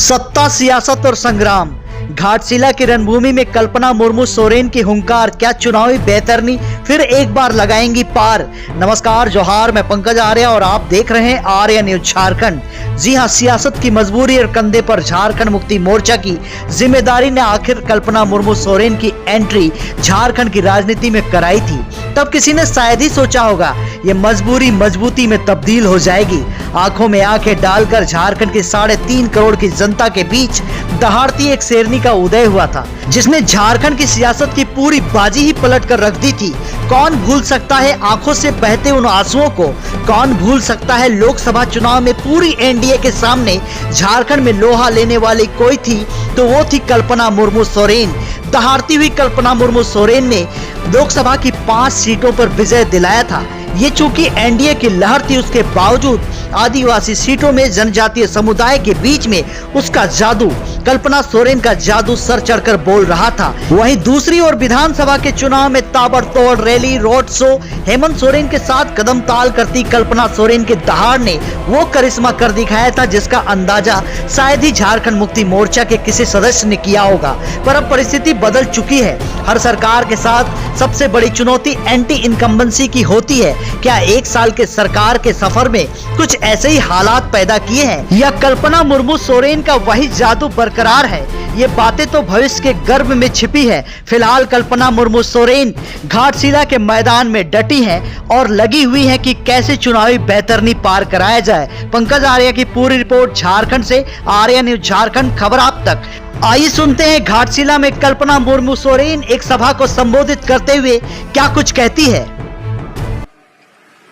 सत्ता, सियासत और संग्राम। घाटशिला की रणभूमि में कल्पना मुर्मू सोरेन की हुंकार, क्या चुनावी बेतरनी फिर एक बार लगाएंगी पार। नमस्कार, जोहार, मैं पंकज आर्य और आप देख रहे हैं आर्य न्यूज झारखंड। जी हां, सियासत की मजबूरी और कंधे पर झारखंड मुक्ति मोर्चा की जिम्मेदारी ने आखिर कल्पना मुर्मू सोरेन की एंट्री झारखंड की राजनीति में कराई थी। तब किसी ने शायद ही सोचा होगा ये मजबूरी मजबूती में तब्दील हो जाएगी। आंखों में आंखें डालकर झारखंड की 3.5 करोड़ की जनता के बीच दहाड़ती एक शेरनी का उदय हुआ था, जिसने झारखंड की सियासत की पूरी बाजी ही पलट कर रख दी थी। कौन भूल सकता है आंखों से बहते उन आंसुओं को? कौन भूल सकता है लोकसभा चुनाव में पूरी एनडीए के सामने झारखंड में लोहा लेने वाली कोई थी तो वो थी कल्पना मुर्मू सोरेन। दहाड़ती हुई कल्पना मुर्मू सोरेन ने लोकसभा की 5 सीटों पर विजय दिलाया था। ये चूंकि एनडीए की लहर थी, उसके बावजूद आदिवासी सीटों में जनजातीय समुदाय के बीच में उसका जादू, कल्पना सोरेन का जादू सर चढ़कर बोल रहा था। वहीं दूसरी ओर विधानसभा के चुनाव में ताबड़तोड़ rally, road show, Hemant Soren के साथ कदम ताल करती कल्पना सोरेन के दहाड़ ने वो करिश्मा कर दिखाया था जिसका अंदाजा शायद ही झारखंड मुक्ति मोर्चा के किसी सदस्य ने किया होगा। पर अब परिस्थिति बदल चुकी है। हर सरकार के साथ सबसे बड़ी चुनौती एंटी इनकम्बेंसी की होती है। क्या 1 साल के सरकार के सफर में कुछ ऐसे ही हालात पैदा किए हैं या कल्पना मुर्मू सोरेन का वही जादू बरकरार है? ये बातें तो भविष्य के गर्भ में छिपी है। फिलहाल कल्पना मुर्मू सोरेन घाटशिला के मैदान में डटी हैं और लगी हुई हैं कि कैसे चुनावी बेतरनी पार कराया जाए। पंकज आर्य की पूरी रिपोर्ट झारखंड से, आर्य न्यूज झारखंड, खबर आप तक। आइए सुनते हैं घाटशिला में कल्पना मुर्मू सोरेन एक सभा को संबोधित करते हुए क्या कुछ कहती है।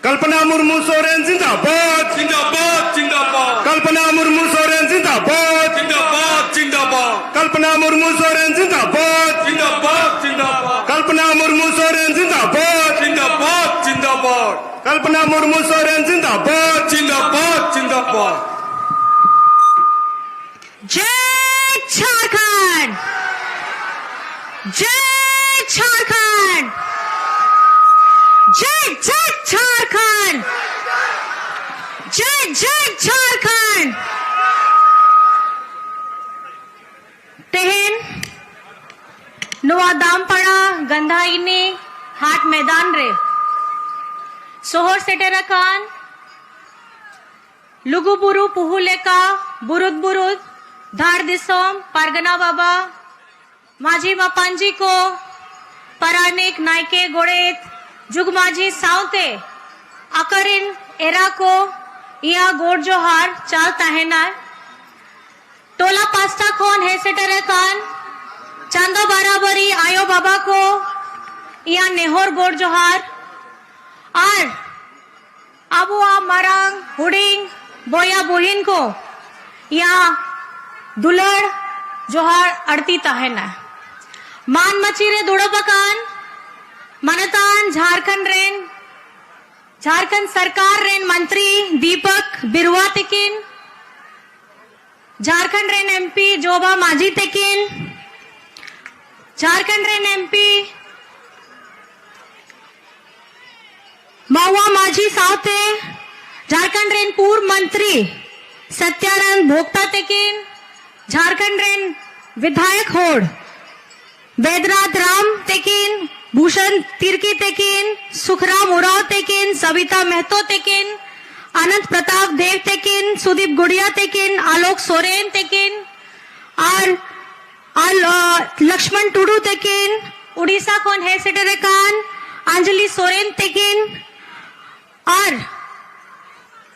कल्पना मुर्मू सोरेन जिंदाबाद जिंदाबाद जिंदाबाद। कल्पना मुर्मू सोरेन जिंदाबाद जिंदाबाद जिंदाबाद। कल्पना मुर्मू सोरेन जिंदाबाद जिंदाबाद जिंदाबाद। कल्पना मुर्मू सोरेन जिंदाबाद जिंदाबाद जिंदाबाद। कल्पना मुर्मू सोरेन जिंदाबाद जिंदाबाद जिंदाबाद। जय झारखंड, जय झारखंड, जय जय झारखंड, जय जय झारखंड। तेहन नुआ दामपड़ा गंधाइनी हाट मैदान रे सोहर सेटेरा खान लुगु बुरु पुहुलेका बुरुद बुरुद धार दिसोम पारगना बाबा माझी मापांजी को परानिक नायके गोड़ेत जुगमाझी सावते अकरिन एरा को या गोड़ जोहार चाल ताहेना टोला पास्ता खोन है सेटरे खान चांदो बराबरी आयो बाबा को या नेहोर गोड़ जोहार और अबुआ मरंग हुडिंग बोया बुहिन को या दुलड़ जोहार अड़ती ताहेना मान मचीरे दुड़ो पकान मनतान झारखंड रेन झारखंड सरकार रेन मंत्री दीपक बिरुआ तेकिन झारखंड रेन एमपी जोबा माझी तेकिन झारखंड रेन एमपी महुआ माझी सावते झारखंड रेन पूर्व मंत्री सत्यानंद भोक्ता तेकिन झारखंड रेन विधायक होड़ वेदनाथ राम तेकिन भूषण तिर्की तेकिन सुखराम उराव तेकिन सविता महतो तेकिन अनंत प्रताप देव तेकिन सुदीप गुड़िया तेकिन आलोक सोरेन तेकिन और लक्ष्मण टुडू तेकिन उड़ीसा खोन है सेटरे खान अंजलि सोरेन तेकिन और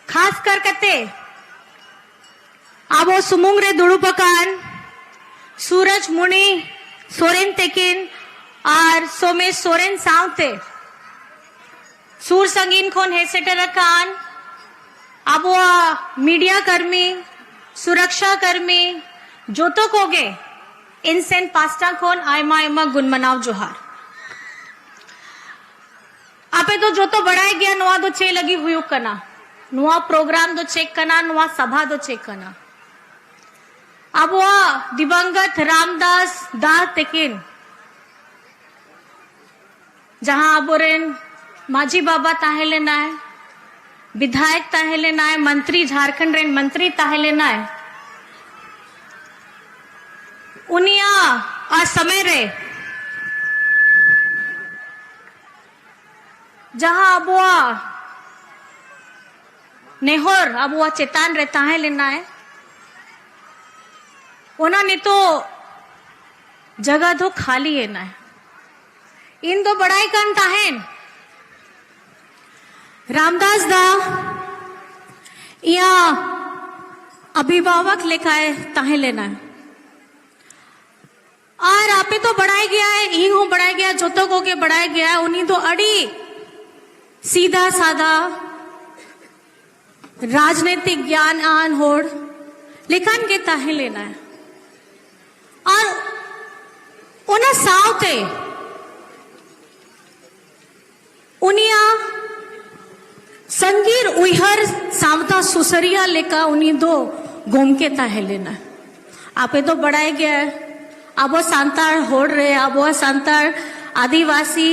खास कर कते आबो सुमुंग रे दुड़ू पकान सूरज मुनि सोरेन तेकिन और सोमेश सोरेन सावते सूर संगीन खोन है सेटर खान आबुआ मीडिया कर्मी सुरक्षा कर्मी जोतो कोगे इनसेन पास्टा खोन आयमा आयमा गुनमनाव जोहार आपे तो जोतो बढ़ाई गया नुआ दो चे लगी हुई कना नुआ प्रोग्राम दो चेक कना नुआ सभा दो चेक कना अबुआ दिवंगत रामदास दाह तेकिन जहां अबोरेन माझी बाबा ताहेले नाय विधायक ताहेले नाय मंत्री झारखंड रेन मंत्री ताहेले नाय उनिया आ समय रे जहां अबुआ नेहर अबुआ चेतान रे ताहे लेना है उन्होंने तो जगह तो खाली है ना इन तो बड़ाई कन ताहेन रामदास दा या अभिभावक लेखाए ताहे लेना है और आपे तो बढ़ाया गया है इन हूं बढ़ाया गया जोतो को के बढ़ाया गया है उन्हीं तो अड़ी सीधा साधा राजनीतिक ज्ञान आन होड़ लेखन के ताहे लेना है और उन्हें सावते उनिया संगीर उइहर सावता सुसरिया लेका उन्हीं दो घूम के ताहे लेना है आपे तो बढ़ाया गया है आबो सांतार होड़ रे आबो सांतार आदिवासी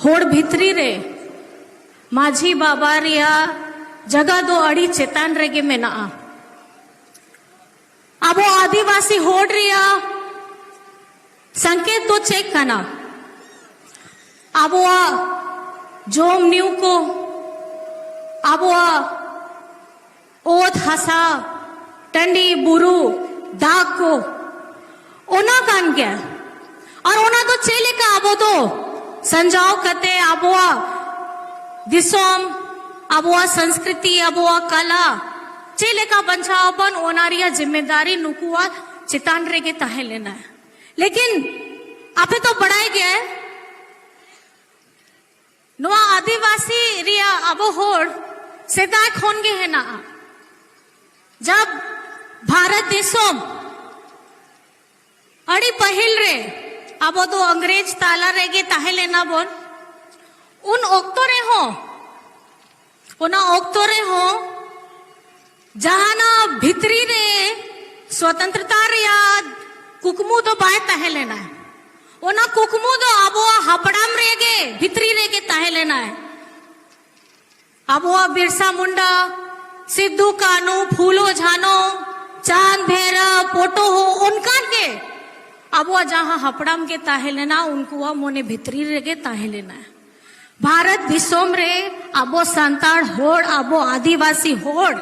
होड़ भितरी रे माझी बाबा रिया जगह दो अड़ी चेतान रेगे में ना आबो आदिवासी होड़ रिया संकेत तो चेक करना आबो जोम न्यू को आबो ओत हसा टंडी बुरु दाग को ओना कान गया और ओना तो चेले का आबो तो संजाव कते आबोआ दिसोम आबोआ संस्कृति आबोआ कला चेले का बंचावन ओनारिया जिम्मेदारी नुकुआ चितान रे के ताहे लेना है लेकिन आपे तो बढ़ाया गया है नुआ आदिवासी रिया आबो होड़ सेदाय खोन गे है ना जब भारत देशों अड़ी पहिल रे अब तो अंग्रेज ताला रेगे ताहे लेना बोल उन ओक्तो रे हो उना ओक्तो रे हो जहां ना भितरी रे स्वतंत्रता रे याद कुकमू तो बाय ताहे लेना है उना कुकमू तो अब हपड़ाम रेगे भितरी रेगे ताहे लेना है अब बिरसा मुंडा सिद्धू कानू फूलो झानो चांद भैरव पोटो हो उनका के अब वो जहां हपड़म के ताहे लेना उनको वो मोने भितरी रेगे ताहे लेना है भारत विश्वम रे अबो संताड़ होड़ अबो आदिवासी होड़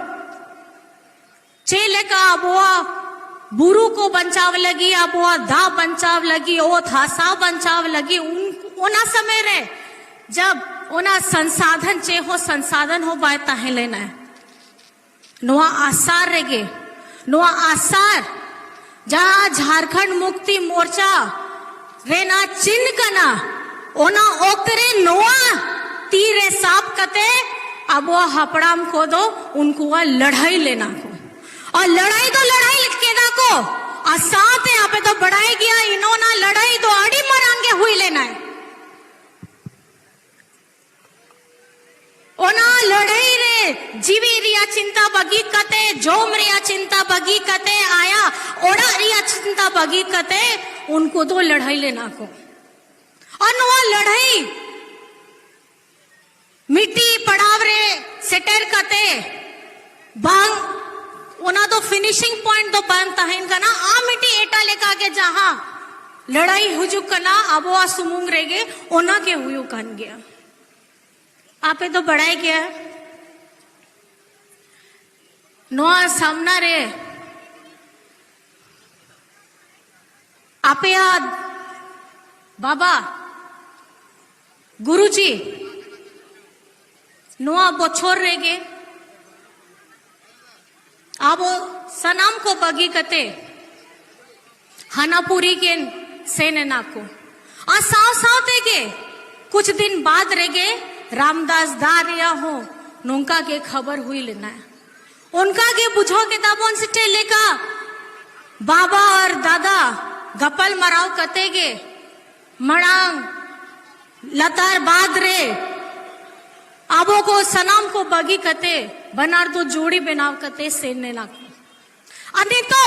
चेले का अबो बुरु को बंचाव लगी अबो दा बंचाव लगी ओ थासा बंचाव लगी उना समय रे जब उना संसाधन चे हो संसाधन हो बाय ताहे लेना है नुआ आसार रेगे नुआ आसार जहां झारखंड मुक्ति मोर्चा रेना चिन्ह कना ओना ओकरे नोआ तीरे साप कते अब वो हपड़ाम को दो उनको वह लड़ाई लेना को और लड़ाई तो लड़ाई केदा को और साथ यहाँ पे तो बढ़ाई गया इन्होंने लड़ाई तो अड़ी मरांगे हुई लेना है ओना लड़ाई रे जीवी रिया चिंता बगी कते जोम रिया चिंता बगी कते आया ओड़ा रिया चिंता बगी कते उनको तो लड़ाई लेना को और वो लड़ाई मिट्टी पड़ाव रे सेटर कते बांग ओना तो फिनिशिंग पॉइंट तो बांधता है इनका ना आ मिट्टी एटा लेका के जहां लड़ाई हुजुक कना अब वो सुमुंग रेगे ओना के हुयु कान गया आपे तो बढ़ाया गया नोआ सामना रे आपे याद बाबा गुरुजी नोआ बोछोर रेगे अब सनाम को बगी कते हनापुरी के सेने नाको आ साव सावते के कुछ दिन बाद रेगे रामदास दारिया हो नोंका के खबर हुई लेना है उनका के बुझो किताबों से टेले का बाबा और दादा गपल मराव कतेगे मड़ांग लतार बाद रे आबो को सनाम को बगी कते बनार तो जोड़ी बनाव कते सेने ना को अने तो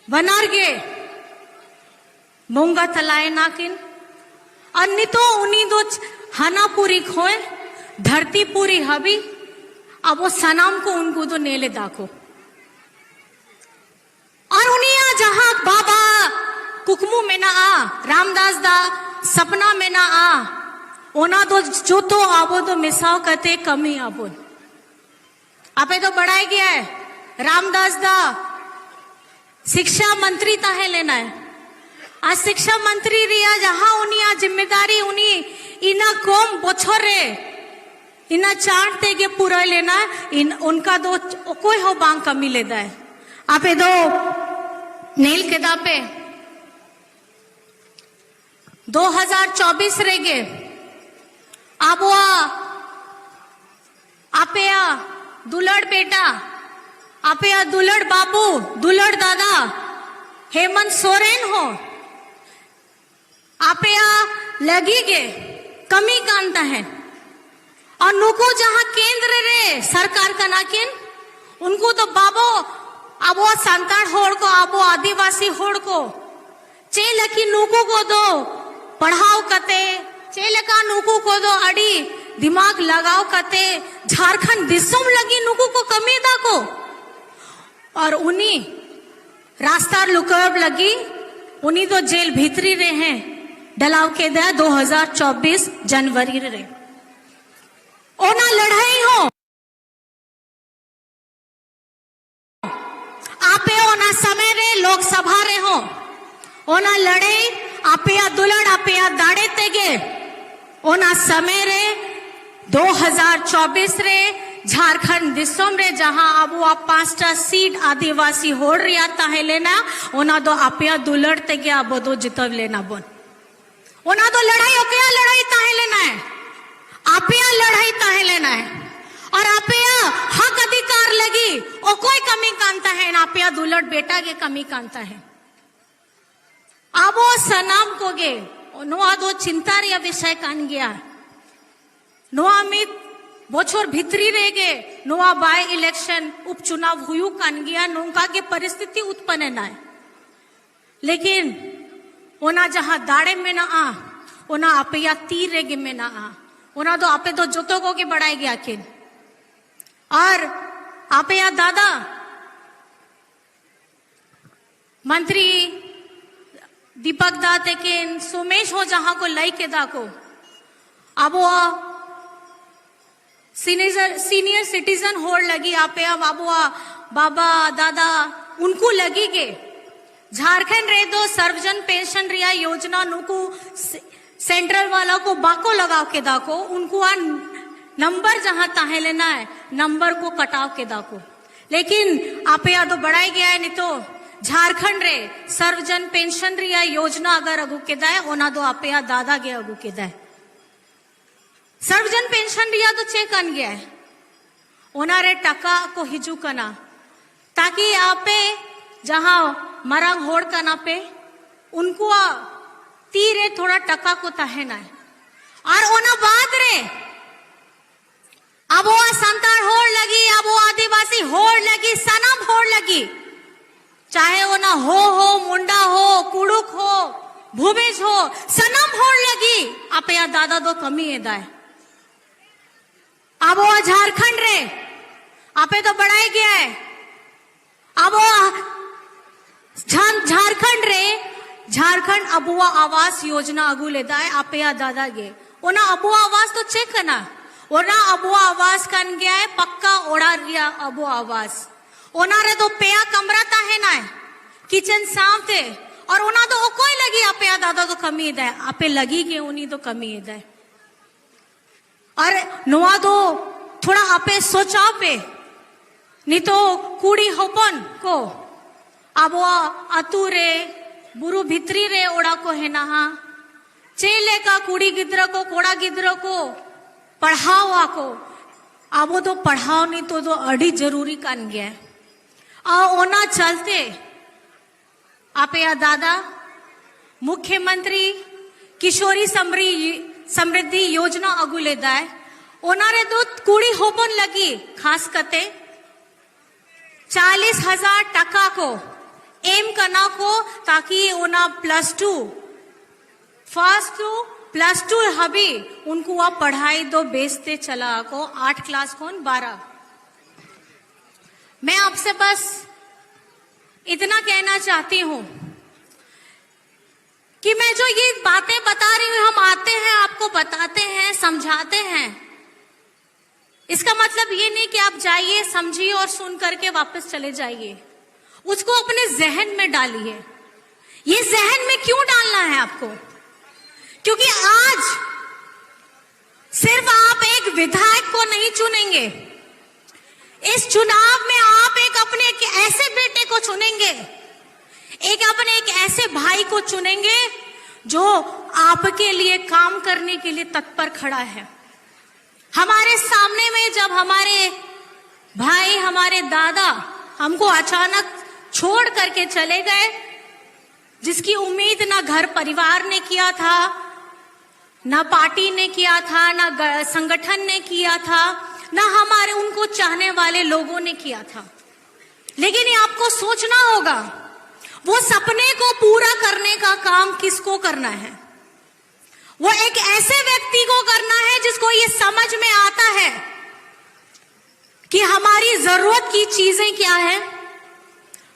बनार गे मोंगा तलाए नाकिन अन्य तो उन्हीं दो हना पूरी खोए धरती पूरी हबी अब वो सनाम को उनको तो नेले दाखो और कुकमू में ना आ, रामदास दा सपना में ना आ, ओना तो जो तो आबो तो मिसाव करते कमी आबो। आपे तो बढ़ाया गया है रामदास दा शिक्षा मंत्री ताहे लेना है। आज शिक्षा मंत्री रिया जहां उनी आ जिम्मेदारी उनी इना कौम बोछरे इना चाटते के पूरा लेना इन उनका दो कोई हो बांग कमी लेदा है। आपे दो नील किताब पे 2024 रहेगे आबो आपे दुलड़ बेटा आपे दुलड़ बाबू दुलड़ दादा हेमंत सोरेन हो आपे लगी गे कमी कांता है और नुको जहां केंद्र रे सरकार का नाकिन उनको तो बाबो आबो संताड़ होड़ को आबो आदिवासी होड़ को चेलकी नुको को दो पढ़ाओ कते चेलका नुको को दो अड़ी दिमाग लगाओ कते झारखंड दिसम लगी नुको को कमी दा को और उन्हीं रास्ता लुकब लगी उन्हीं तो जेल भीतरी रहे हैं डलाव के दे 2024 जनवरी रे ओना लड़ाई हो आपे ओना समय रे लोकसभा रे हो ओना लड़े आपे दुलड़ आपे दाड़े तेगे ओना समय रे 2024 रे झारखंड दिसम रे जहां अब आप 5टा सीट आदिवासी होड़ रिया ताहे लेना ओना दो आपे दुलड़ तेगे अब दो जितव लेना बोन ओना तो लड़ाई ओके लड़ाई ताहे लेना है आपे लड़ाई ताहे लेना है और आपे हक अधिकार लगी ओ कोई कमी कांता है ना आपे दुलड़ बेटा के कमी कांता है आबो सनाम को गे नुआ दो चिंता रिया विषय कान गया नुआ मित बोछोर भितरी रह गे नुआ बाय इलेक्शन उपचुनाव हुयु कान गया नौका के परिस्थिति उत्पन्न ना है लेकिन ओना जहां दाड़े में ना आ ओना आपे या तीर रेगे में ना आ ओना तो आपे तो जोतो को के बढ़ाए गया किन और आपे या दादा मंत्री दीपक दाते किन सोमेश हो जहां को लाई के दा को अब वो सीनियर सिटीजन होड़ लगी आपे बाबू बाबा दादा उनको लगी के झारखंड रे दो सर्वजन पेंशन रिया योजना नुकु सेंट्रल वाला को बाको लगाव के दाको उनको नंबर जहां ताहे लेना है नंबर को कटाव के दाको लेकिन आपे या तो बढ़ाई गया है नहीं तो झारखंड रे सर्वजन पेंशन रिया योजना अगर अगु के दाए ओना दो आपे या दादा गे अगु के दाए सर्वजन पेंशन रिया तो चेक अन गया है ओना रे टका को हिजू कना ताकि आपे जहां मरंग होड़ कना पे उनको तीरे थोड़ा टका को तहना है और ओना बात रे अब वो संताड़ होड़ लगी अब वो आदिवासी होड़ लगी सनम होड़ लगी चाहे ओना हो मुंडा हो कुड़ुक हो भूमिज हो सनम होड़ लगी आप या दादा दो कमी है दाए अब वो झारखंड रे आपे तो बढ़ाई गया है अब वो झारखंड रे झारखंड अबुआ आवास योजना अगू लेदा है आपे या दादा गे ओना अबुआ आवास तो चेक करना ओना अबुआ आवास कन गया है पक्का ओड़ा रिया अबुआ आवास ओना रे तो पेया कमरा ता है ना किचन साफ थे और ओना तो कोई लगी आपे या दादा तो कमी है आपे लगी के उन्हीं तो कमी है और नुआ तो थोड़ा आपे सोचा पे नहीं तो कूड़ी होपन को अब अतु रे बुरु भितरी रे ओड़ा को है ना चेले का कुड़ी गिद्र को कोड़ा गिद्र को पढ़ावा को अब वो तो पढ़ाओ नहीं तो अड़ी जरूरी कान गया है ओना चलते आप या दादा मुख्यमंत्री किशोरी समृद्धि योजना अगू लेदा है ओना रे तो कुड़ी होपन लगी खास करते 40,000 टका को एम करना को ताकि ओना +2 फर्स्ट टू +2 हबी उनको आप पढ़ाई दो बेचते चला को 8 क्लास कौन 12 मैं आपसे बस इतना कहना चाहती हूं कि मैं जो ये बातें बता रही हूं, हम आते हैं, आपको बताते हैं, समझाते हैं, इसका मतलब ये नहीं कि आप जाइए, समझिए और सुन करके वापस चले जाइए। उसको अपने जहन में डालिए। ये जहन में क्यों डालना है आपको? क्योंकि आज सिर्फ आप एक विधायक को नहीं चुनेंगे, इस चुनाव में आप अपने एक ऐसे बेटे को चुनेंगे, अपने एक ऐसे भाई को चुनेंगे जो आपके लिए काम करने के लिए तत्पर खड़ा है। हमारे सामने में जब हमारे भाई, हमारे दादा हमको अचानक छोड़ करके चले गए, जिसकी उम्मीद ना घर परिवार ने किया था, ना पार्टी ने किया था, ना संगठन ने किया था, ना हमारे उनको चाहने वाले लोगों ने किया था। लेकिन ये आपको सोचना होगा, वो सपने को पूरा करने का काम किसको करना है? वो एक ऐसे व्यक्ति को करना है जिसको ये समझ में आता है कि हमारी जरूरत की चीजें क्या है,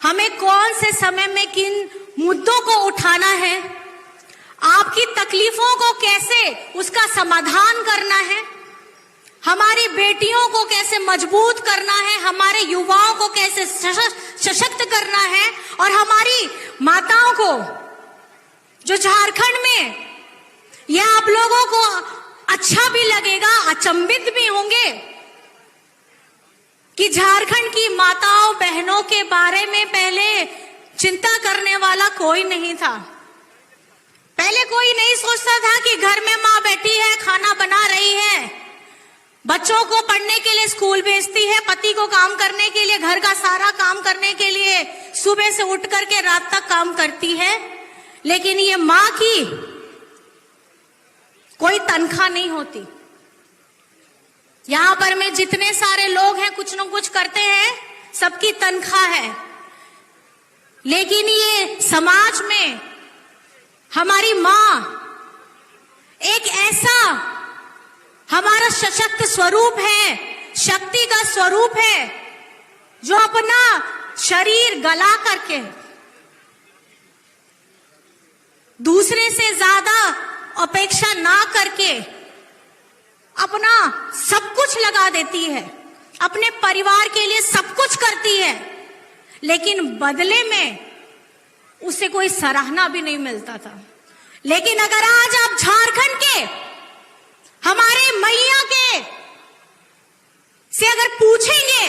हमें कौन से समय में किन मुद्दों को उठाना है, आपकी तकलीफों को कैसे उसका समाधान करना है, हमारी बेटियों को कैसे मजबूत करना है, हमारे युवाओं को कैसे सशक्त करना है, और हमारी माताओं को, जो झारखंड में, यह आप लोगों को अच्छा भी लगेगा, अचंभित भी होंगे कि झारखंड की माताओं बहनों के बारे में पहले चिंता करने वाला कोई नहीं था। पहले कोई नहीं सोचता था कि घर में माँ बैठी है, खाना बना रही है, बच्चों को पढ़ने के लिए स्कूल भेजती है, पति को काम करने के लिए, घर का सारा काम करने के लिए सुबह से उठ करके रात तक काम करती है। लेकिन ये माँ की कोई तनख्वाह नहीं होती। यहां पर में जितने सारे लोग हैं, कुछ न कुछ करते हैं, सबकी तनख्वाह है। लेकिन ये समाज में हमारी मां एक ऐसा हमारा सशक्त स्वरूप है, शक्ति का स्वरूप है, जो अपना शरीर गला करके दूसरे से ज्यादा अपेक्षा ना करके अपना सब कुछ लगा देती है, अपने परिवार के लिए सब कुछ करती है, लेकिन बदले में उसे कोई सराहना भी नहीं मिलता था। लेकिन अगर आज आप झारखंड के हमारे मैया के से अगर पूछेंगे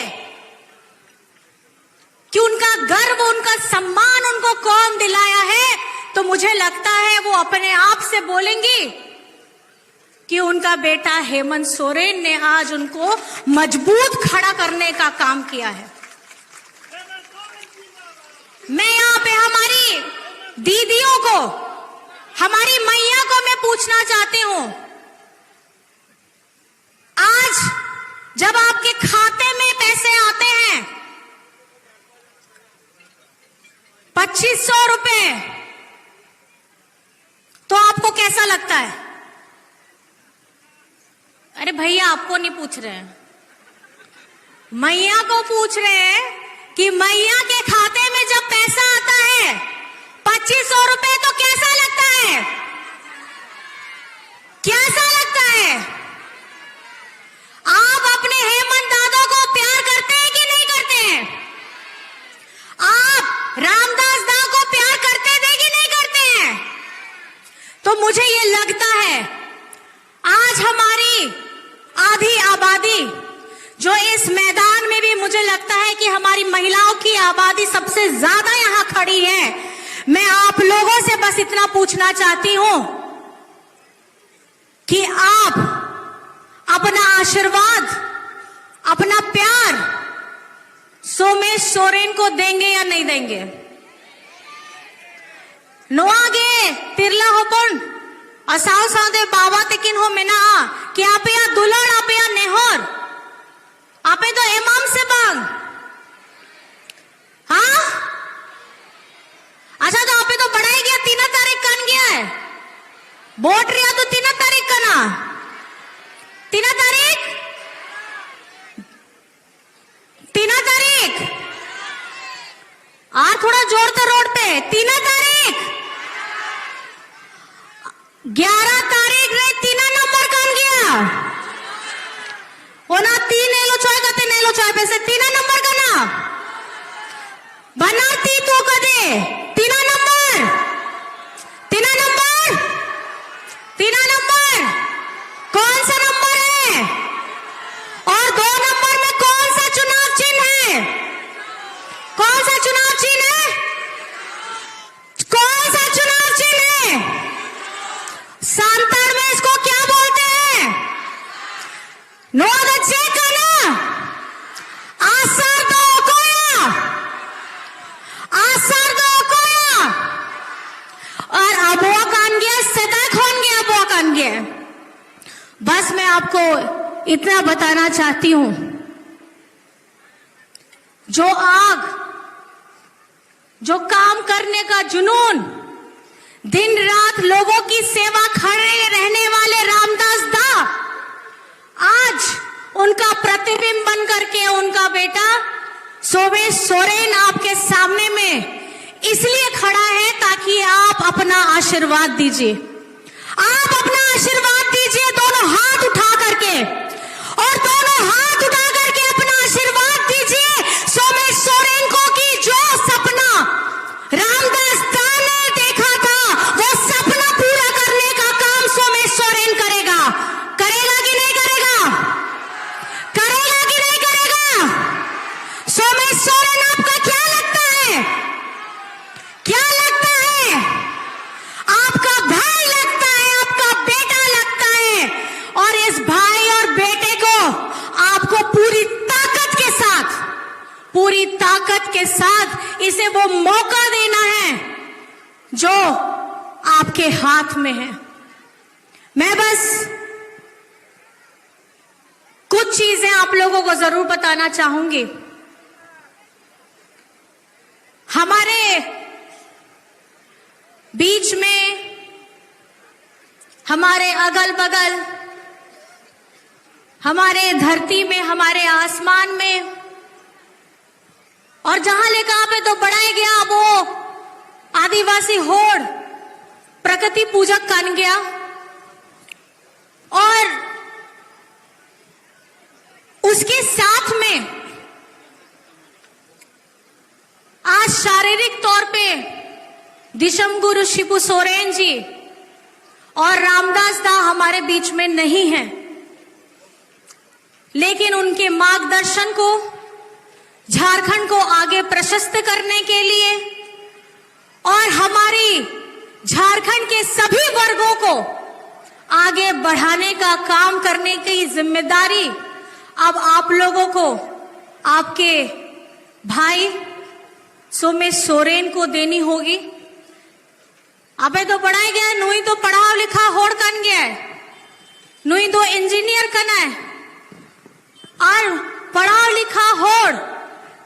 कि उनका गर्व, उनका सम्मान उनको कौन दिलाया है, तो मुझे लगता है वो अपने आप से बोलेंगी कि उनका बेटा हेमंत सोरेन ने आज उनको मजबूत खड़ा करने का काम किया है। मैं यहाँ पे हमारी दीदियों को, हमारी मैया को मैं पूछना चाहती हूँ, आज जब आपके खाते में पैसे आते हैं 2500 रुपए, तो आपको कैसा लगता है? अरे भैया, आपको नहीं पूछ रहे हैं, मैया को पूछ रहे हैं कि मैया के खाते में जब पैसा आता है 2500 रुपए, तो कैसा लगता है? कैसा लगता है? आप अपने हेमंत दादा को प्यार करते हैं कि नहीं करते हैं? आप रामदास दा को प्यार करते थे कि नहीं करते हैं? तो मुझे ये लगता है आज हमारी आधी आबादी जो इस मैदान में भी, मुझे लगता है कि हमारी महिलाओं की आबादी सबसे ज्यादा यहां खड़ी है। मैं आप लोगों से बस इतना पूछना चाहती हूं कि आप अपना आशीर्वाद, अपना प्यार सोमेश सोरेन को देंगे या नहीं देंगे? नोआगे तिरला होपन असाव सादे बाबा तेकिन हो मेना कि आप या दुलड़, आप या नेहर, आपे तो इमाम से बांग, हाँ? अच्छा, तो आपे तो बढ़ाई गया 3 तारीख कन गया है, वोट रिया तो 3 तारीख का ना, 3 तारीख, 3 तारीख, और थोड़ा जोर तो रोड पे, 3 तारीख, बस मैं आपको इतना बताना चाहती हूं, जो आग, जो काम करने का जुनून, दिन रात लोगों की सेवा खड़े रहने वाले रामदास दा, आज उनका प्रतिबिंब बन करके उनका बेटा सोमेश सोरेन आपके सामने में इसलिए खड़ा है ताकि आप अपना आशीर्वाद दीजिए। आप अपना आशीर्वाद दीजिए दोनों हाथ उठा करके, और दोनों हाथ उठा करके अपना आशीर्वाद दीजिए सोमेश सोरेन को कि जो सपना रामदास दा ने देखा था वो सपना पूरा करने का काम सोमेश सोरेन करेगा। करेगा कि नहीं करेगा? करेगा कि नहीं करेगा? सोमेश सोरेन आपका क्या लगता है? क्या लगता है? आपका भाई लगता है, आपका बेटा लगता है, और इस भाई और बेटे को आपको पूरी ताकत के साथ इसे वो मौका देना है जो आपके हाथ में है। मैं बस कुछ चीजें आप लोगों को जरूर बताना चाहूंगी। हमारे बीच में, हमारे अगल बगल, हमारे धरती में, हमारे आसमान में, और जहां लेकर पे तो बढ़ाया गया वो आदिवासी होड़ प्रकृति पूजक बन गया, और उसके साथ में आज शारीरिक तौर पे दिशम गुरु शिबू सोरेन जी और रामदास दा हमारे बीच में नहीं है, लेकिन उनके मार्गदर्शन को, झारखंड को आगे प्रशस्त करने के लिए और हमारी झारखंड के सभी वर्गों को आगे बढ़ाने का काम करने की जिम्मेदारी अब आप लोगों को, आपके भाई सोमेश सोरेन को देनी होगी। अबे तो पढ़ाया गया, नुई तो पढ़ा लिखा होड़ कन गया है, नुई तो इंजीनियर कना है, और पढ़ा लिखा होड़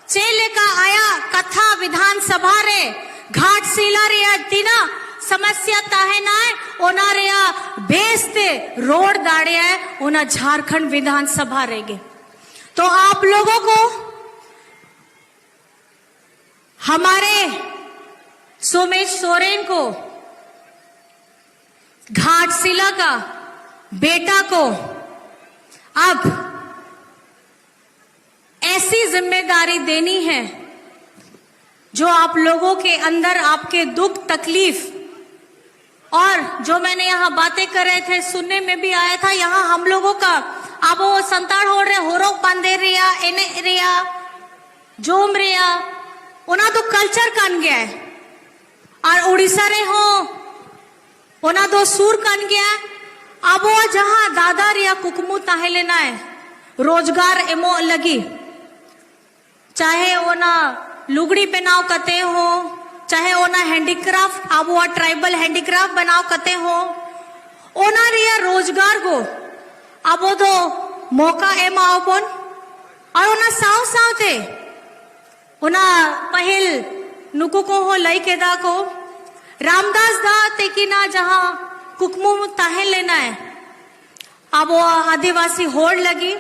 चेले का आया कथा विधानसभा रे घाटशिला रे तीना समस्या ताहे ना है ओना रेया बेस्ते रोड दाड़े है ओना झारखंड विधानसभा रहेगे। तो आप लोगों को हमारे सोमेश सोरेन को, घाटशिला का बेटा को अब ऐसी जिम्मेदारी देनी है जो आप लोगों के अंदर आपके दुख तकलीफ, और जो मैंने यहाँ बातें कर रहे थे सुनने में भी आया था, यहाँ हम लोगों का अब वो संताड़ हो रहे होरोक बांधे रिया एने रिया जोम रिया ओना तो कल्चर कन गया है, और उड़ीसा रे हो ओना तो सूर कन गया है। अब वो जहाँ दादा रिया कुकमू ताहे लेना है रोजगार एमो लगी, चाहे ओना लुगड़ी पहनाव कते हो, चाहे ओना हैंडीक्राफ्ट, अब वो ट्राइबल हैंडीक्राफ्ट बनाव कते हो, ओना रिया रोजगार को अब वो तो मौका एम आओपन, और ओना साव सावते ओना पहल नुकु को हो लई के दा को रामदास दा तेकिना जहां कुकमू ताहे लेना है, अब वो आदिवासी होड़ लगी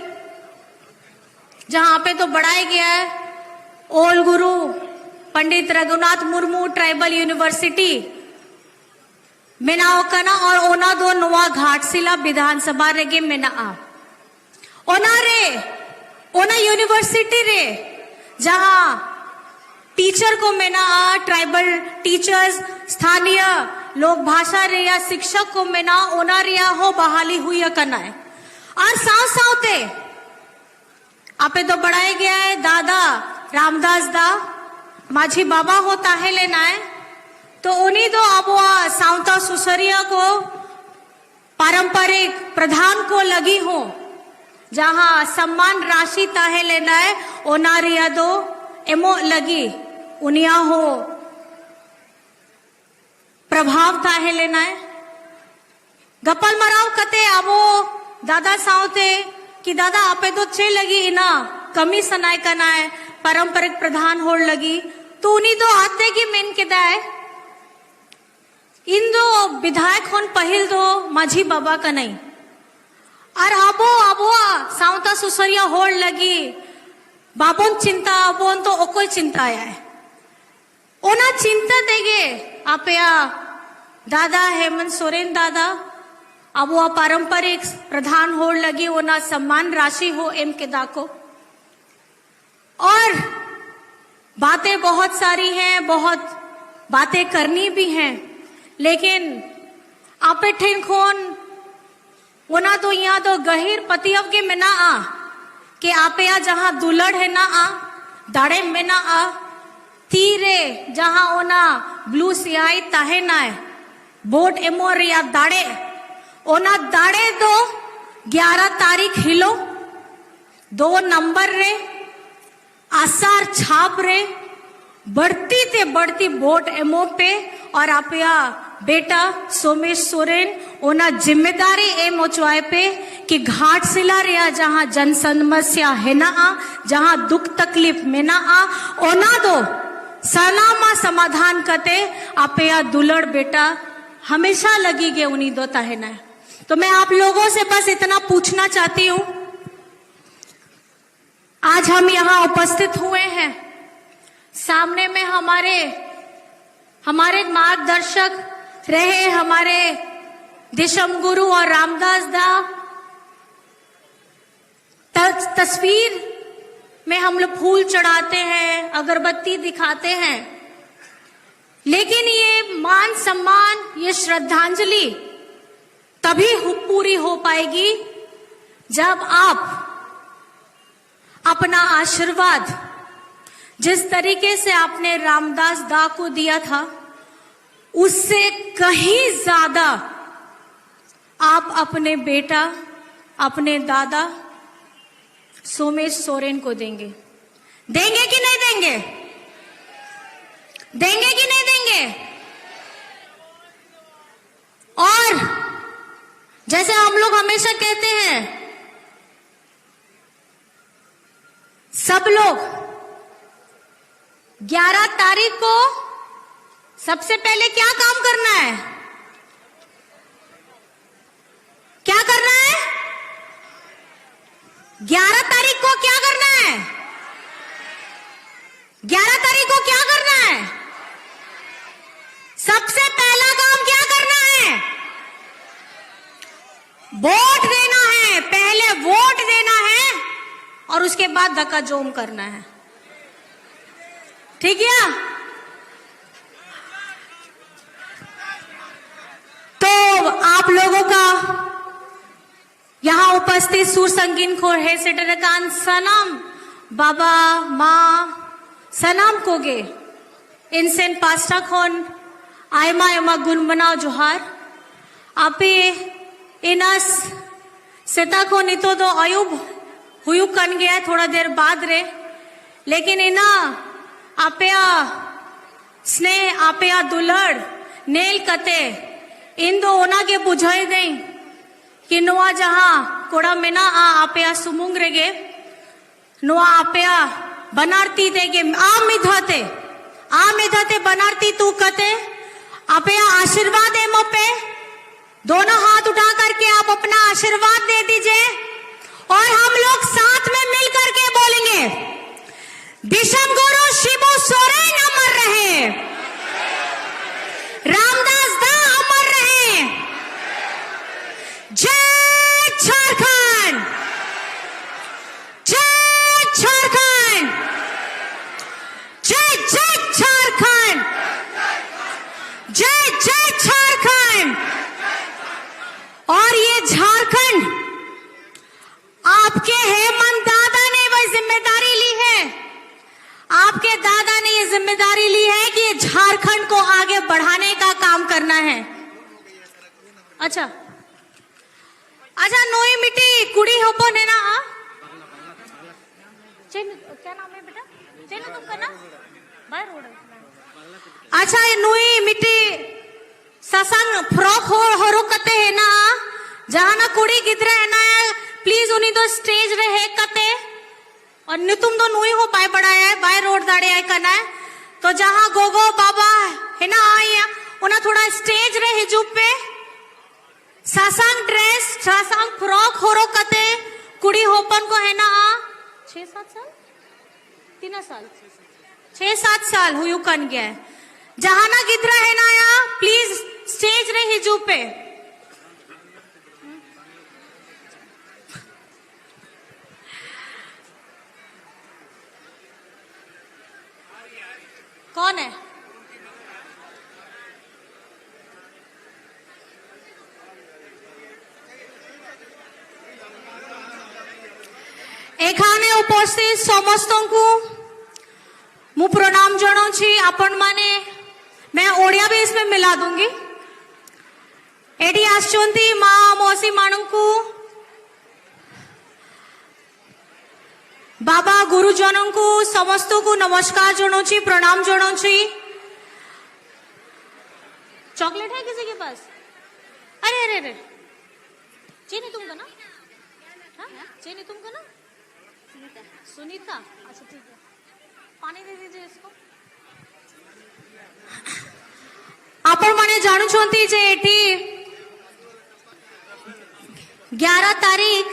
जहां पे तो बढ़ाया गया है ओल गुरु पंडित रघुनाथ मुर्मू ट्राइबल यूनिवर्सिटी मेनाओ कना, और ओना दो नवा घाटशिला विधानसभा रेगे मेना ओना रे ओना यूनिवर्सिटी रे जहां टीचर को मेना ट्राइबल टीचर्स, स्थानीय लोक भाषा रे या शिक्षक को मेना ओना रिया हो बहाली हुई करना है। और साथ साथे आपे तो बढ़ाया गया है दादा रामदास दा माझी बाबा होता है लेना है, तो उन्हीं तो अब सावता सुसरिया को पारंपरिक प्रधान को लगी हो जहां सम्मान राशि ताहे लेना है ओनारिया दो एमो लगी उनिया हो प्रभाव ताहे लेना है। गपल मराव कते अब दादा सावते कि दादा आपे तो चे लगी इना कमी सनाय कनाय पारंपरिक प्रधान होड़ लगी तो उन्हीं तो आते की मेन के दाए इन दो विधायक होन पहिल दो माझी बाबा का नहीं और अबो सावता सुसरिया होड़ लगी बाबोन चिंता अबोन तो ओ कोई चिंता आया है ओना चिंता देगे आपया दादा हेमंत सोरेन दादा अब वो पारंपरिक प्रधान होड़ लगी ओना सम्मान राशि हो एम के दाको और बातें बहुत सारी हैं, बहुत बातें करनी भी हैं, लेकिन आपे ठेनखोन ओना तो यहाँ तो गहिर पतियव के में ना आ कि आपे या जहां दुलड़ है ना आ दाड़े में ना आ तीरे जहां ओना ब्लू सियाई ताहे ना है बोट एमोर या दाड़े ओना दाड़े दो 11 तारीख हिलो 2 नंबर रे आसार छाप रे बढ़ती ते बढ़ती वोट एमओ पे और आपया बेटा सोमेश सोरेन ओना जिम्मेदारी एम ओचवाए पे कि घाटशिला रिया जहां जन समस्या है ना आ जहां दुख तकलीफ में ना आ ओना दो सलामा समाधान कते आपया दुलड़ बेटा हमेशा लगी गे उन्हीं दो ताहे ना। तो मैं आप लोगों से बस इतना पूछना चाहती हूं, आज हम यहां उपस्थित हुए हैं, सामने में हमारे मार्गदर्शक रहे हमारे दिशम गुरु और रामदास दा तस्वीर में हम लोग फूल चढ़ाते हैं, अगरबत्ती दिखाते हैं, लेकिन ये मान सम्मान, ये श्रद्धांजलि तभी पूरी हो पाएगी जब आप अपना आशीर्वाद जिस तरीके से आपने रामदास दा को दिया था उससे कहीं ज्यादा आप अपने बेटा अपने दादा सोमेश सोरेन को देंगे। देंगे कि नहीं देंगे? देंगे कि नहीं देंगे? और जैसे हम लोग हमेशा कहते हैं, सब लोग 11 तारीख को सबसे पहले क्या काम करना है? क्या करना है? 11 तारीख को क्या करना है? 11 तारीख को क्या करना है? सबसे पहला काम क्या करना है? वोट देना है। पहले वोट देना है और उसके बाद धक्का जोम करना है। ठीक है? तो आप लोगों का यहाँ उपस्थित सुर संगीन खोर है सेटरकान सनाम बाबा माँ सनाम कोगे इनसेन पास्टा खोन आयमा एमा गुन बनाओ जोहार आपे इनस सेता को नितो दो अयुब हुयु कन गया थोड़ा देर बाद रे, लेकिन इना आपया स्नेह आपया दुलड़ नेल कते इन दो ओना के बुझाई दे कि नुआ जहां कोड़ा में ना आ आपया सुमुंग रेगे नुआ आपया बनारती देगे आ मिधते बनारती तू कते आपया आशीर्वाद एमो पे दोनों हाथ उठा करके आप अपना आशीर्वाद दे दीजिए और हम लोग साथ में मिल करके बोलेंगे, दिशम गुरु शिबू सोरेन अमर रहे, रामदास दा अमर रहे, जय झारखंड, जय झारखंड, जय जय झारखंड, जय जय झारखंड। और ये झारखंड आपके हेमंत दादा ने वह जिम्मेदारी ली है, आपके दादा ने ये जिम्मेदारी ली है कि झारखंड को आगे बढ़ाने का काम करना है। अच्छा नोई मिट्टी कुड़ी होपो ने ना क्या नाम है बेटा? चलो तुम करना बाहर रोड। अच्छा ये नोई मिट्टी ससंग फ्रॉक हो रुकते है ना जहां ना कुड़ी गिदरे है ना उन्हीं तो स्टेज रे है कते और नि तुम तो नुई हो पाए पड़ा है बाय रोड दाड़े आए करना है तो जहां गोगो बाबा है ना आए उन्हें थोड़ा स्टेज रे हिजूब पे सासांग ड्रेस सासांग फ्रॉक होरो कते कुड़ी होपन को है ना 6-7 साल 3 साल 6-7 साल हुई कन गया है जहां ना गिद्रा है ना या प्लीज स्टेज रे हिजू पे कौन है एखाने उपस्थित समस्त को मु प्रणाम जनाऊँ आपण माने मैं ओडिया भी इसमें मिला दूंगी एडी आसचंती माँ मौसी मानू बाबा गुरुजनों को समस्त को नमस्कार जनाऊँ प्रणाम जनाऊँ चॉकलेट है किसी के पास अरे अरे अरे चीनी तुमको ना हाँ चीनी तुमको ना सुनीता अच्छा ठीक है पानी दे दीजिए इसको आपण माने जानू छंती जे एठी 11 तारीख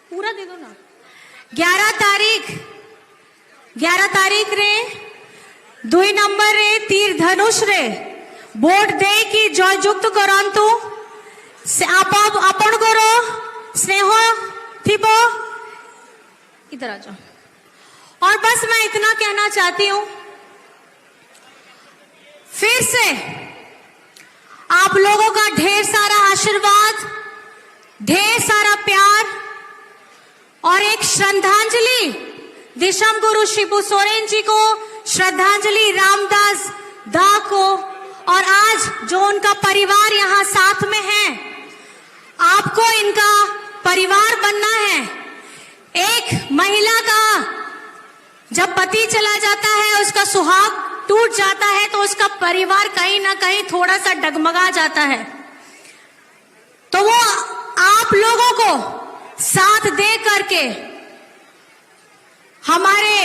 पूरा दे दो ना 11 तारीख रे 2 नंबर रे तीर धनुष रे बोर्ड दे की जययुक्त करंतु से आपण करो स्नेह थिबो इधर आ जाओ और बस मैं इतना कहना चाहती हूं फिर से आप लोगों का ढेर सारा आशीर्वाद ढेर सारा प्यार और एक श्रद्धांजलि दिशम गुरु शिबू सोरेन जी को श्रद्धांजलि रामदास दा को और आज जो उनका परिवार यहाँ साथ में है आपको इनका परिवार बनना है एक महिला का जब पति चला जाता है उसका सुहाग टूट जाता है तो उसका परिवार कहीं ना कहीं थोड़ा सा डगमगा जाता है तो वो आप लोगों को साथ दे करके हमारे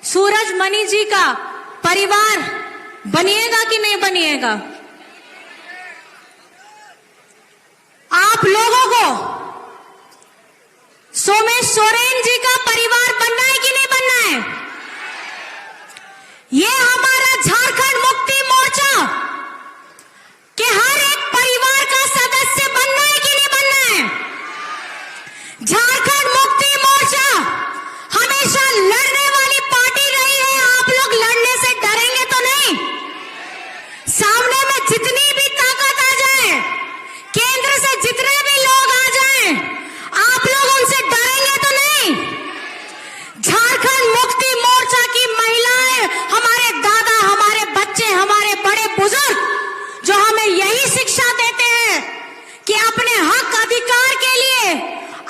सूरज मणि जी का परिवार बनिएगा कि नहीं बनिएगा आप लोगों को सोमेश सोरेन जी का परिवार बनना है कि नहीं बनना है ये हमारा झारखंड मुक्ति मोर्चा के हर एक परिवार का सदस्य बनना है कि नहीं बनना है झारखंड मुक्ति मोर्चा हमेशा लड़ने वाली पार्टी रही है आप लोग लड़ने से डरेंगे तो नहीं सामने में जितनी भी ताकत आ जाए केंद्र से जितने भी लोग आ जाएं आप लोग उनसे डरेंगे तो नहीं झारखंड मुक्ति मोर्चा की महिलाएं हमारे दादा हमारे बच्चे हमारे बड़े बुजुर्ग जो हमें यही शिक्षा देते हैं कि अपने हक अधिकार के लिए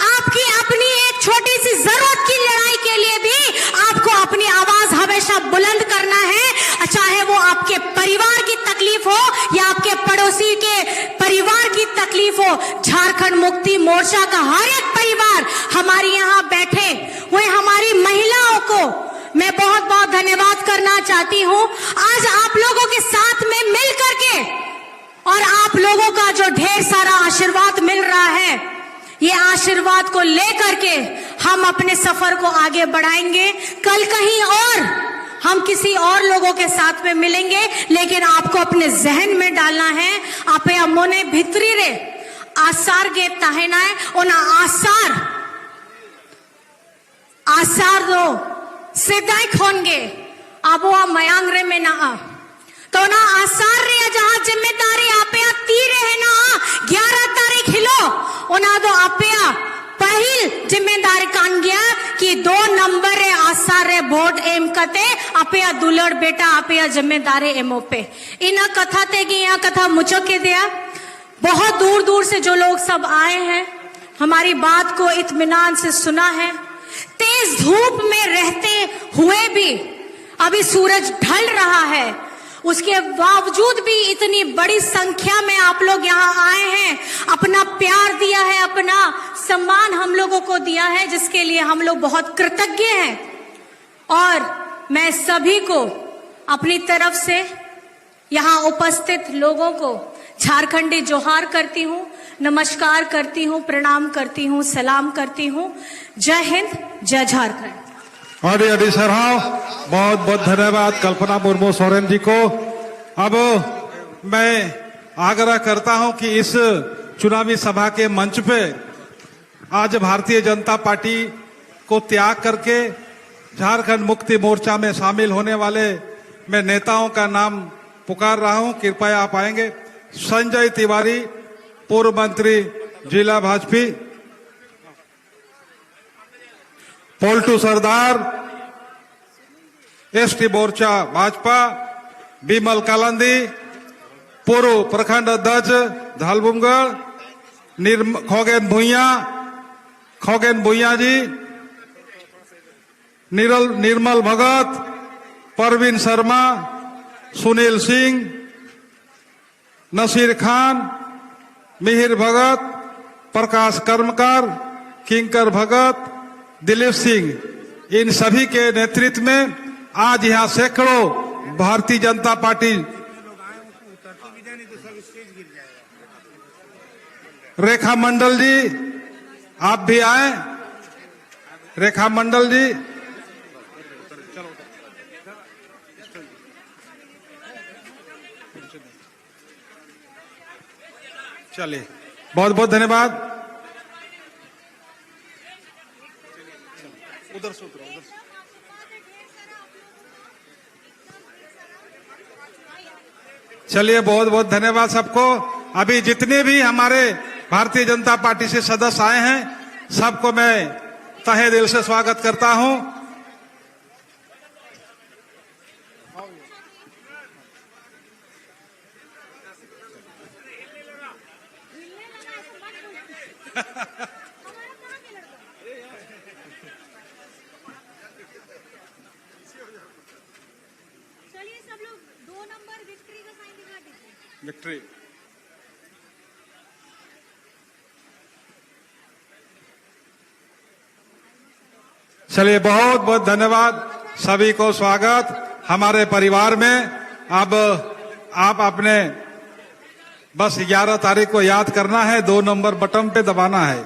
आपकी अपनी एक छोटी सी जरूरत की लड़ाई के लिए भी आपको अपनी आवाज हमेशा बुलंद करना है चाहे वो आपके परिवार की तकलीफ हो या आपके पड़ोसी के परिवार की तकलीफ हो झारखंड मुक्ति मोर्चा का हर एक परिवार हमारे यहाँ बैठे हुए हमारी महिलाओं को मैं बहुत बहुत धन्यवाद करना चाहती हूँ आज आप लोगों के साथ में मिल करके और आप लोगों का जो ढेर सारा आशीर्वाद मिल रहा है ये आशीर्वाद को लेकर के हम अपने सफर को आगे बढ़ाएंगे कल कहीं और हम किसी और लोगों के साथ में मिलेंगे लेकिन आपको अपने जहन में डालना है आपे अमोने भितरी रे आसार गे ताहेना है ओना आसार दो सिद्धाई खोनगे आबो आ मयांग रे में ना तो ना आसार रे जहां जिम्मेदारी आपे तीरे है ना 11 तारीख हिलो ओना दो आपे पहिल जिम्मेदारी कान गया कि 2 नंबर रे आसार रे वोट एम कते आपे दुलड़ बेटा आपे जिम्मेदारी एमओ पे इन कथा ते की यहाँ कथा मुझो के दिया बहुत दूर दूर से जो लोग सब आए हैं हमारी बात को इत्मीनान से सुना है तेज धूप में रहते हुए भी अभी सूरज ढल रहा है उसके बावजूद भी इतनी बड़ी संख्या में आप लोग यहाँ आए हैं, अपना प्यार दिया है, अपना सम्मान हम लोगों को दिया है, जिसके लिए हम लोग बहुत कृतज्ञ हैं। और मैं सभी को अपनी तरफ से यहाँ उपस्थित लोगों को झारखंडी जोहार करती हूँ, नमस्कार करती हूँ, प्रणाम करती हूँ, सलाम करती हूँ। जय हिंद, जय झारखंड। अड़ी अड़ी सराव, बहुत बहुत धन्यवाद कल्पना मुर्मू सोरेन जी को। अब मैं आग्रह करता हूं कि इस चुनावी सभा के मंच पे आज भारतीय जनता पार्टी को त्याग करके झारखंड मुक्ति मोर्चा में शामिल होने वाले मैं नेताओं का नाम पुकार रहा हूं, कृपया आप आएंगे। संजय तिवारी, पूर्व मंत्री जिला भाजपा। पोल्टू सरदार, एसटी मोर्चा भाजपा। बिमल कालंदी, पूर्व प्रखंड अध्यक्ष धालबुमगढ़। खोगेन भुइया जी, निर्मल भगत, परवीन शर्मा, सुनील सिंह, नसीर खान, मिहिर भगत, प्रकाश कर्मकार, किंकर भगत, दिलीप सिंह, इन सभी के नेतृत्व में आज यहाँ सैकड़ों भारतीय जनता पार्टी। रेखा मंडल जी, आप भी आए। रेखा मंडल जी, चलिए, बहुत बहुत धन्यवाद। उधर से उधर से। चलिए, बहुत बहुत धन्यवाद सबको। अभी जितने भी हमारे भारतीय जनता पार्टी से सदस्य आए हैं, सबको मैं तहे दिल से स्वागत करता हूं। चलिए सब लोग 2 नंबर विक्ट्री का साइन दिखा दीजिए। विक्ट्री। चलिए, बहुत बहुत धन्यवाद सभी को, स्वागत हमारे परिवार में। अब आप अपने बस 11 तारीख को याद करना है, 2 नंबर बटन पे दबाना है।